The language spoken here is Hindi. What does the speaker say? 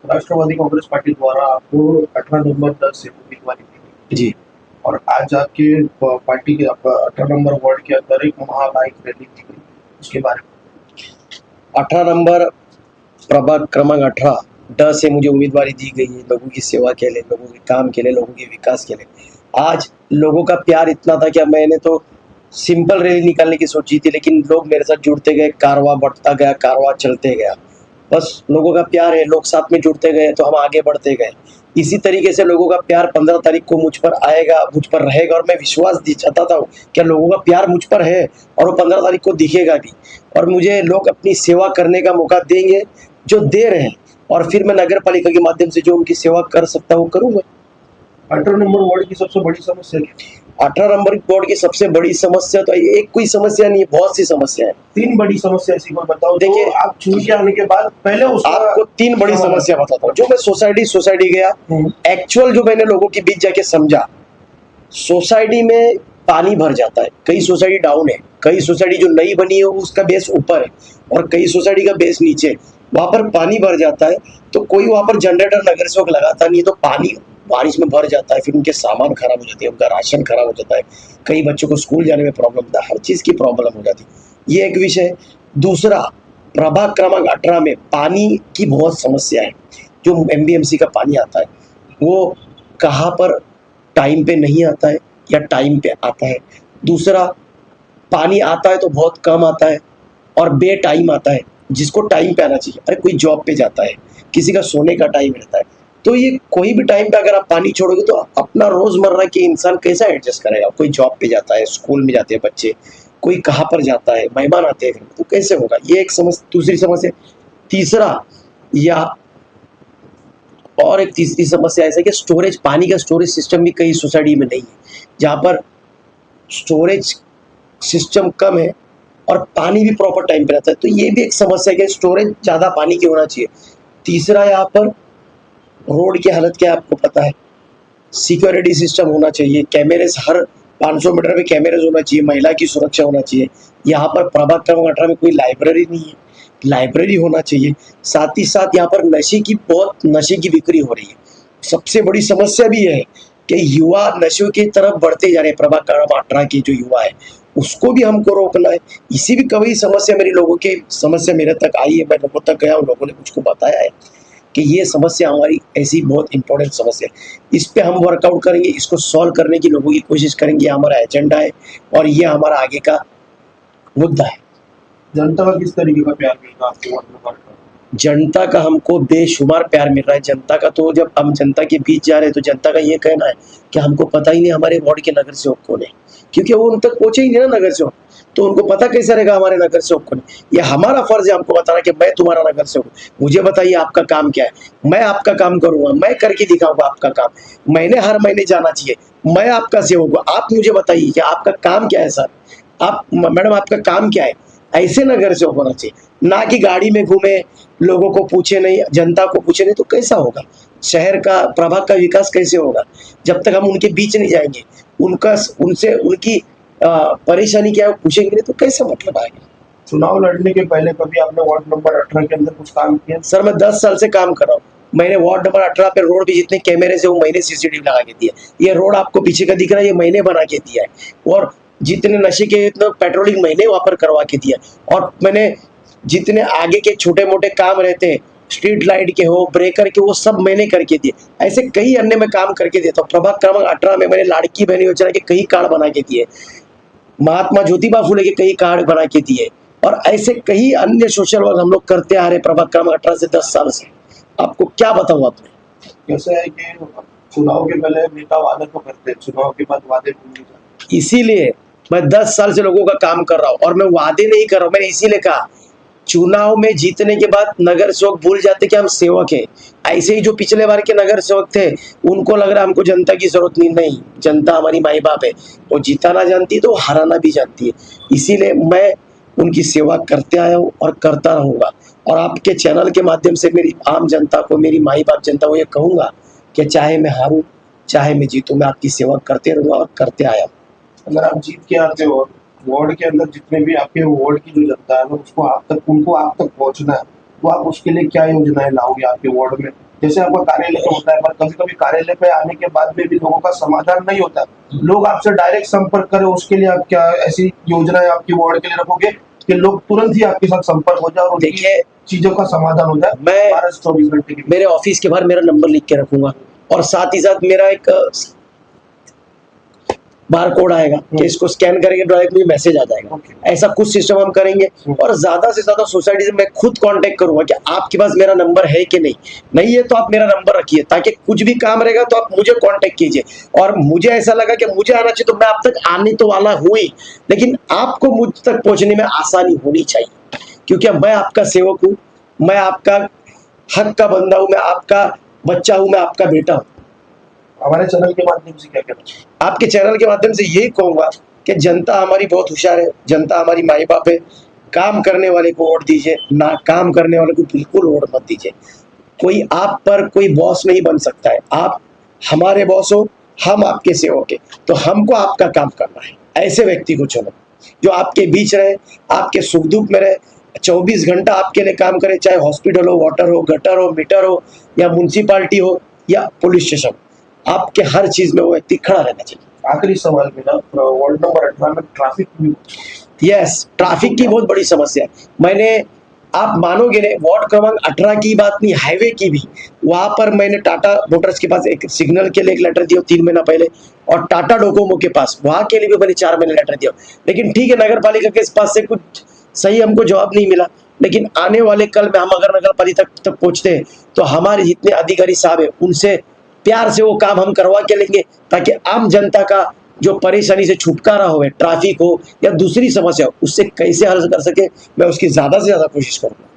राष्ट्रवादी कांग्रेस पार्टी द्वारा आपको 18 नंबर 10 से उम्मीदवारी दी गई जी। और आज आपके पार्टी के 18 नंबर वार्ड के अंदर एक महाबाइक रैली की गई, उसके बारे में 18 नंबर प्रभाग क्रमांक 18 ड से मुझे उम्मीदवारी दी गई है, लोगों की सेवा के लिए, लोगों के काम के लिए, लोगों के विकास के लिए। आज लोगों का प्यार इतना था कि मैंने तो सिंपल रैली निकालने की सोची थी, लेकिन लोग मेरे साथ जुड़ते गए, कारवां बढ़ता गया, कारवां चलते गया। बस लोगों का प्यार है, लोग साथ में जुड़ते गए तो हम आगे बढ़ते गए। इसी तरीके से लोगों का प्यार 15 तारीख को मुझ पर आएगा, मुझ पर रहेगा, और मैं विश्वास चाहता हूँ कि लोगों का प्यार मुझ पर है और वो 15 तारीख को दिखेगा भी, और मुझे लोग अपनी सेवा करने का मौका देंगे जो दे रहे हैं, और फिर मैं नगर पालिका के माध्यम से जो उनकी सेवा कर सकता हूँ करूँगा। 18 नंबर वार्ड की सबसे बड़ी समस्या क्या है? 18 नंबर वार्ड की सबसे बड़ी समस्या तो एक कोई समस्या नहीं है, बहुत सी समस्या है। 3 बड़ी समस्या ऐसी कोई बताओ। देखिए, तो आप चुन के आने के बाद पहले आपको 3 बड़ी समस्या बताता हूँ। जो मैं सोसाइटी गया, एक्चुअल जो मैंने लोगों के बीच जाके समझा, सोसाइटी में पानी भर जाता है, कई सोसाइटी डाउन है, कई सोसाइटी जो नई बनी है उसका बेस ऊपर है और कई सोसाइटी का बेस नीचे। वहां पर पानी भर जाता है तो कोई वहां पर जनरेटर नगर सेवक लगाता नहीं, तो पानी बारिश में भर जाता है, फिर उनके सामान खराब हो जाते हैं, उनका राशन खराब हो जाता है, कई बच्चों को स्कूल जाने में प्रॉब्लम होता है, हर चीज की प्रॉब्लम हो जाती है। ये एक विषय। दूसरा, प्रभाग क्रमांक 18 में पानी की बहुत समस्या है। जो MBMC का पानी आता है वो कहाँ पर टाइम पे नहीं आता है या टाइम पे आता है। दूसरा, पानी आता है तो बहुत कम आता है और बे टाइम आता है, जिसको टाइम पे आना चाहिए। अरे कोई जॉब पे जाता है, किसी का सोने का टाइम रहता है, तो ये कोई भी टाइम पे अगर आप पानी छोड़ोगे तो अपना रोजमर्रा के इंसान कैसा एडजस्ट करेगा। कोई जॉब पे जाता है, स्कूल में जाते हैं बच्चे, कोई कहाँ पर जाता है, मेहमान आते हैं, तो कैसे होगा। ये एक समस्या। दूसरी समस्या। तीसरा, या और एक तीसरी समस्या ऐसा है कि स्टोरेज, पानी का स्टोरेज सिस्टम भी कई सोसाइटी में नहीं है, जहाँ पर स्टोरेज सिस्टम कम है और पानी भी प्रॉपर टाइम पे रहता है। तो ये भी एक समस्या है कि स्टोरेज ज़्यादा पानी की होना चाहिए। तीसरा, यहाँ पर रोड की हालत क्या है आपको पता है, सिक्योरिटी सिस्टम होना चाहिए, कैमरेज हर 500 मीटर में कैमरेज होना चाहिए, महिला की सुरक्षा होना चाहिए। यहाँ पर प्रभाग क्रमांक 18 में कोई लाइब्रेरी नहीं है, लाइब्रेरी होना चाहिए। साथ ही साथ यहाँ पर बहुत नशे की बिक्री हो रही है। सबसे बड़ी समस्या भी है कि युवा नशे की तरफ बढ़ते जा रहे हैं। प्रभाग क्रमांक 18 के जो युवा है उसको भी हमको रोकना है। इसी भी कई समस्या मेरे तक आई है, मैं लोगों तक गया, लोगों ने मुझको बताया है कि ये समस्या हमारी ऐसी बहुत इंपॉर्टेंट समस्या है। इस पे हम वर्कआउट करेंगे, इसको सॉल्व करने की लोगों की कोशिश करेंगे, हमारा एजेंडा है और ये हमारा आगे का मुद्दा है। जनता का किस तरीके का प्यार मिल रहा है आपको वार्ड नंबर 18? जनता का हमको बेशुमार प्यार मिल रहा है। जनता का तो जब हम जनता के बीच जा रहे हैं तो जनता का ये कहना है कि हमको पता ही नहीं हमारे वार्ड के नगर सेवक कौन है, क्योंकि वो उन तक पहुंचे ही नहीं ना नगर सेवक, तो उनको पता कैसे रहेगा हमारे नगर सेवक कौन है। ये हमारा फर्ज है हमको बताना कि मैं तुम्हारा नगर सेवक हूँ, मुझे बताइए आपका काम क्या है, मैं आपका काम करूंगा, मैं करके दिखाऊंगा आपका काम। मैंने हर महीने जाना चाहिए, मैं आपका सेवक हूँ, आप मुझे बताइए कि आपका काम क्या है। सर आप, मैडम आपका काम क्या है। ऐसे नगर सेवक होना चाहिए, ना कि गाड़ी में घूमे, लोगों को पूछे नहीं, जनता को पूछे नहीं, तो कैसा होगा शहर का, प्रभाग का विकास कैसे होगा जब तक हम उनके बीच नहीं जाएंगे, उनसे उनकी परेशानी क्या है पूछेंगे नहीं, तो कैसा मतलब आएगा। चुनाव लड़ने के पहले कभी आपने वार्ड नंबर 18 के अंदर कुछ काम किया? सर मैं 10 साल से काम कर रहा हूँ। मैंने वार्ड नंबर 18 पे रोड भी जितने कैमरे से वो मैंने CCTV लगा के दिया। ये रोड आपको पीछे का दिख रहा है, ये मैंने बना के दिया है। और जितने नशे के इतना पेट्रोलिंग मैंने वहां पर करवा के दिया। और मैंने जितने आगे के छोटे मोटे काम रहते हैं, स्ट्रीट लाइट के हो, ब्रेकर के, वो सब मैंने करके दिए। ऐसे कई अन्य मैं काम करके देता हूँ। प्रभाग क्रमांक 18 में मैंने लाड़की बहन योजना के कई कार्ड बना के दिए, महात्मा ज्योतिबा फुले के कई कार्ड बना के दिए, और ऐसे कई अन्य सोशल वर्क हम लोग करते आ रहे प्रभाग क्रमांक 18 से 10 साल से। आपको क्या बताऊं आपने। कैसा है कि चुनाव के पहले नेता वादे तो करते हैं, चुनाव के बाद वादे भूल जाते। इसीलिए मैं 10 साल से लोगों का काम कर रहा हूँ और मैं वादे नहीं कर रहा हूँ। मैंने इसीलिए कहा चुनाव में जीतने के बाद नगर सेवक भूल जाते कि हम सेवक हैं। ऐसे ही जो पिछले बार के नगर सेवक थे उनको लग रहा है हमको जनता की जरूरत नहीं, जनता हमारी माई बाप है, वो जिताना जानती है तो हराना भी जानती है। इसीलिए मैं उनकी सेवा करते आया हूँ और करता रहूंगा। और आपके चैनल के माध्यम से मेरी आम जनता को, मेरी माई बाप जनता को ये कहूंगा कि चाहे मैं हारूं चाहे मैं जीतूं, मैं आपकी सेवा करते रहूंगा और करते आया हूँ। अगर आप जीत के आते हो, वार्ड के अंदर जितने भी आपके वार्ड की जो जनता है ना, उनको आप तक पहुंचना है, तो आप उसके लिए क्या योजनाएं लाओगे आपके वार्ड में जैसे आपका कार्यालय पे होता है, पर कभी कभी कार्यालय पे आने के बाद में भी लोगों का समाधान नहीं होता, लोग आपसे डायरेक्ट संपर्क करें, उसके लिए आप क्या ऐसी योजनाएं आपकी वार्ड के लिए रखोगे कि लोग तुरंत ही आपके साथ संपर्क हो जाए और उनकी देखिए, चीजों का समाधान हो जाए मैं 12 से 24 घंटे के मेरे ऑफिस के बाहर मेरा नंबर लिख के रखूंगा और साथ ही साथ मेरा एक बार कोड आएगा कि इसको स्कैन करेंगे डायरेक्ट मुझे मैसेज आ जाएगा। ओके। ऐसा कुछ सिस्टम हम करेंगे और ज्यादा से ज्यादा सोसाइटी से मैं खुद कांटेक्ट करूंगा कि आपके पास मेरा नंबर है कि नहीं, नहीं है तो आप मेरा नंबर रखिए ताकि कुछ भी काम रहेगा तो आप मुझे कांटेक्ट कीजिए। और मुझे ऐसा लगा कि मुझे आना चाहिए तो मैं आप तक आने तो वाला हूँ ही, लेकिन आपको मुझ तक पहुंचने में आसानी होनी चाहिए, क्योंकि मैं आपका सेवक हूँ, मैं आपका हक का बंदा हूँ, मैं आपका बच्चा हूँ, मैं आपका बेटा हूँ। हमारे चैनल के माध्यम से क्या कहना? आपके चैनल के माध्यम से यही कहूंगा कि जनता हमारी बहुत होशियार है, जनता हमारी माई बाप है, काम करने वाले को वोट दीजिए, ना काम करने वाले को बिल्कुल वोट मत दीजिए। कोई आप पर कोई बॉस नहीं बन सकता है, आप हमारे बॉस हो, हम आपके सेवक हैं, तो हमको आपका काम करना है। ऐसे व्यक्ति को चुनो जो आपके बीच रहे, आपके सुख दुख में रहे, 24 घंटा आपके लिए काम करे, चाहे हॉस्पिटल हो, वाटर हो, गटर हो, मीटर हो, या म्यूनसिपालिटी हो या पुलिस स्टेशन, आपके हर चीज में वो व्यक्ति खड़ा रहना चाहिए। आखिरी सवाल मेरा, वार्ड नंबर 18 में ट्रैफिक यस, ट्रैफिक की बहुत बड़ी समस्या है। मैंने, आप मानोगे नहीं, वार्ड क्रमांक 18 की बात नहीं, हाईवे की भी, वहां पर मैंने टाटा मोटर्स के पास एक सिग्नल के लिए एक लेटर दिया 3 महीना पहले, और टाटा डोकोमो के पास वहां के लिए भी मैंने 4 महीने लेटर दिया। लेकिन ठीक है, नगर पालिका के पास से कुछ सही हमको जवाब नहीं मिला, लेकिन आने वाले कल में हम अगर नगर पालिका तक पहुंचते हैं तो हमारे जितने अधिकारी साहब है उनसे प्यार से वो काम हम करवा के लेंगे, ताकि आम जनता का जो परेशानी से छुटकारा हो, ट्रैफिक हो या दूसरी समस्या हो, उससे कैसे हल कर सके, मैं उसकी ज्यादा से ज्यादा कोशिश करूंगा।